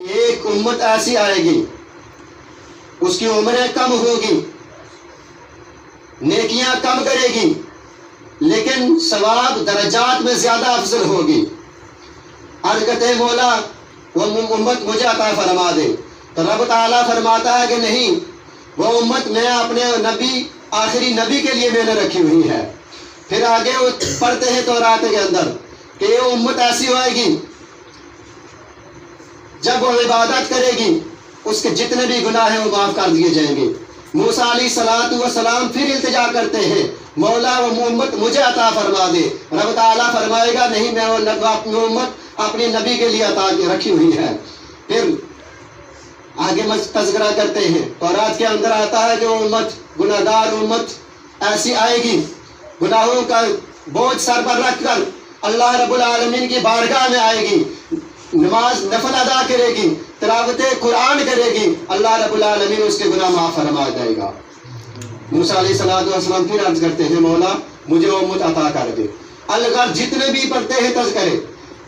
ایک امت ایسی آئے گی اس کی عمریں کم ہوگی، نیکیاں کم کرے گی، لیکن ثواب درجات میں زیادہ افضل ہوگی۔ عرض کرتے ہیں مولا وہ امت مجھے عطا فرما دے، تو رب تعالیٰ فرماتا ہے کہ نہیں، وہ امت میں اپنے نبی آخری نبی کے لیے میں نے رکھی ہوئی ہے۔ پھر آگے وہ پڑھتے ہیں تورات کے اندر کہ یہ امت ایسی ہوئے گی جب وہ عبادت کرے گی اس کے جتنے بھی گناہ ہیں وہ معاف کر دیے جائیں گے۔ موسیٰ علیہ السلام پھر التجا کرتے ہیں مولا وہ امت مجھے عطا فرما دے، رب تعالیٰ فرمائے گا نہیں، میں وہ امت اپنے نبی کے لیے عطا رکھی ہوئی ہے۔ پھر آگے تذکرہ کرتے ہیں تورات کے اندر آتا ہے کہ وہ امت گناہگار امت ایسی آئے گی، گناہوں کا بوجھ سر پر رکھ کر اللہ رب العالمین کی بارگاہ میں آئے گی، نماز نفل ادا کرے گی، تلاوت قرآن کرے گی، اللہ رب العالمین اس کے گناہ معاف فرما جائے گا۔ موسیٰ علیہ السلام پھر عرض کرتے ہیں مولا مجھے وہ امت عطا کر دے۔ الغرض جتنے بھی پڑھتے ہیں تذکرے،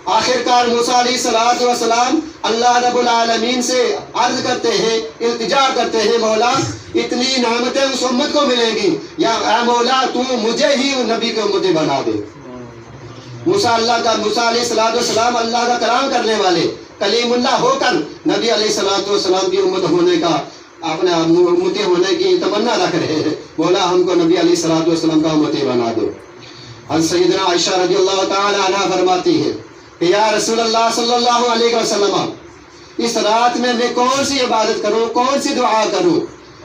آخرکار موسیٰ علیہ السلام اللہ رب العالمین سے عرض کرتے ہیں، التجا کرتے ہیں مولا اتنی نعمتیں اس امت کو ملیں گی، یا اے مولا تو مجھے ہی نبی کی امتی بنا دے۔ موسیٰ علیہ السلام اللہ کا کلام کرنے والے کلیم اللہ ہو کر نبی علیہ السلام کی امت ہونے کا اپنے امتی ہونے کی تمنا رکھ رہے ہیں، مولا ہم کو نبی علیہ السلام کا امتی بنا دو۔ حضرت سیدنا عائشہ رضی اللہ تعالی عنہ فرماتی ہے کہ یا رسول اللہ صلی اللہ علیہ وسلم اس رات میں کون سی عبادت کروں، کون سی دعا کروں؟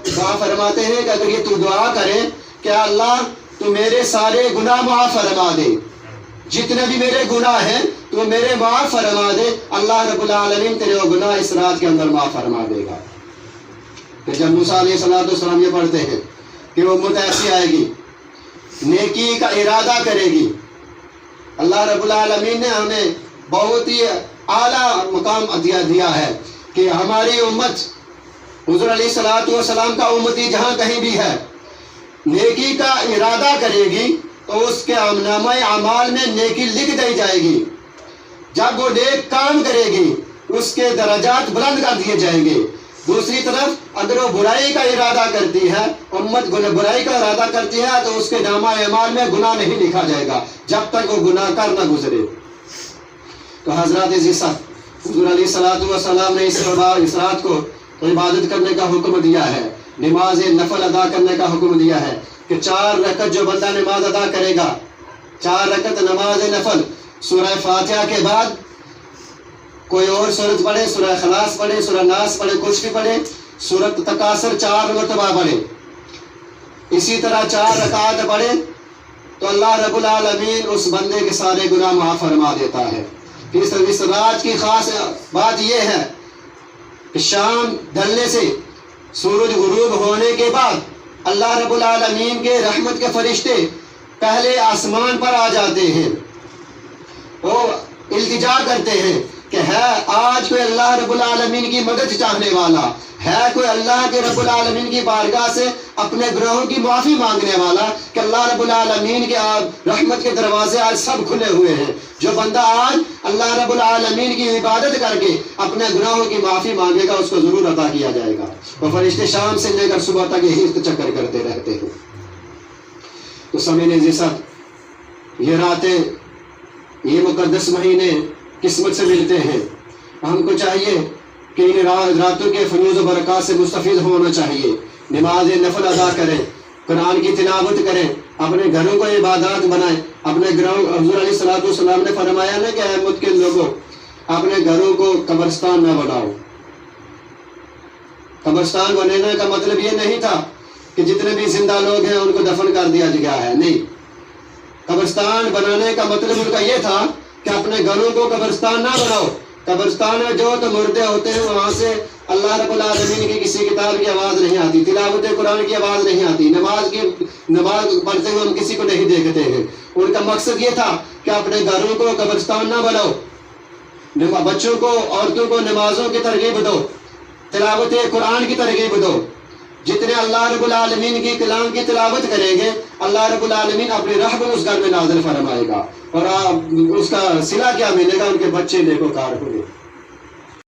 دعا فرماتے ہیں کہ اگر یہ تو دعا کرے کہ اللہ تو میرے سارے گناہ معاف فرما دے، جتنے بھی میرے گناہ ہیں تو میرے معاف فرما دے، اللہ رب العالمین تیرے وہ گناہ اس رات کے اندر معاف فرما دے گا۔ پھر جب موسیٰ علیہ السلام یہ پڑھتے ہیں کہ وہ امت ایسی آئے گی نیکی کا ارادہ کرے گی، اللہ رب العالمین نے ہمیں بہت ہی اعلیٰ مقام دیا ہے کہ ہماری امت حضور علیہ السلام کا امتی جہاں کہیں بھی ہے نیکی کا ارادہ کرے گی تو اس کے نامہ اعمال میں نیکی لکھ دی جائے گی۔ جب وہ نیک کام کرے گی اس کے درجات بلند کر دیے جائیں گے۔ دوسری طرف اگر وہ برائی کا ارادہ کرتی ہے، امت برائی کا ارادہ کرتی ہے تو اس کے نامہ اعمال میں گناہ نہیں لکھا جائے گا جب تک وہ گناہ کر نہ گزرے۔ تو حضرات عزیزت حضور علیہ السلام نے اس رات کو عبادت کرنے کا حکم دیا ہے، نماز نفل ادا کرنے کا حکم دیا ہے کہ 4 رکعت جو بندہ نماز ادا کرے گا، 4 رکعت نماز نفل سورہ فاتحہ کے بعد کوئی اور سورت پڑھے، سورہ اخلاص پڑھے، سورہ ناس پڑھے، کچھ بھی پڑھے، سورت تکاثر 4 مرتبہ پڑھے، اسی طرح 4 رکعت پڑھے تو اللہ رب العالمین اس بندے کے سارے گناہ معاف فرما دیتا ہے۔ اس رات کی خاص بات یہ ہے کہ شام ڈھلنے سے سورج غروب ہونے کے بعد اللہ رب العالمین کے رحمت کے فرشتے پہلے آسمان پر آ جاتے ہیں، وہ التجا کرتے ہیں کہ ہے آج کوئی اللہ رب العالمین کی مدد چاہنے والا ہے، کوئی اللہ کے رب العالمین کی بارگاہ سے اپنے گناہوں کی معافی مانگنے والا، کہ اللہ رب العالمین کے رحمت کے دروازے آج سب کھلے ہوئے ہیں۔ جو بندہ آج اللہ رب العالمین کی عبادت کر کے اپنے گناہوں کی معافی مانگے گا اس کو ضرور عطا کیا جائے گا۔ وہ فرشتے شام سے لے کر صبح تک یہی چکر کرتے رہتے ہیں۔ تو سمجھنے جیسا یہ راتیں، یہ مقدس مہینے قسمت سے ملتے ہیں، ہم کو چاہیے کہ ان راتوں کے فیوز و برکات سے مستفید ہونا چاہیے، نماز نفل ادا کریں، قرآن کی تلاوت کریں، اپنے گھروں کو عبادات بنائیں، اپنے گھروں حضور علیہ السلام نے فرمایا نا کہ اے امت کے لوگوں اپنے گھروں کو قبرستان نہ بناؤ۔ قبرستان بنانے کا مطلب یہ نہیں تھا کہ جتنے بھی زندہ لوگ ہیں ان کو دفن کر دیا گیا ہے، نہیں، قبرستان بنانے کا مطلب ان کا یہ تھا کہ اپنے گھروں کو قبرستان نہ بناؤ۔ قبرستان میں جو تو مردے ہوتے ہیں وہاں سے اللہ رب العالمین کی کسی کتاب کی آواز نہیں آتی، تلاوت قرآن کی آواز نہیں آتی، نماز پڑھتے ہوئے ہم کسی کو نہیں دیکھتے ہیں۔ ان کا مقصد یہ تھا کہ اپنے گھروں کو قبرستان نہ بناؤ، بچوں کو عورتوں کو نمازوں کی ترغیب دو، تلاوت قرآن کی ترغیب دو۔ جتنے اللہ رب العالمین کی کلام کی تلاوت کریں گے اللہ رب العالمین اپنی رحمت اس گھر میں نازل فرمائے گا، اور اس کا صلہ کیا ملے گا، ان کے بچے نیکوکار ہوں گے۔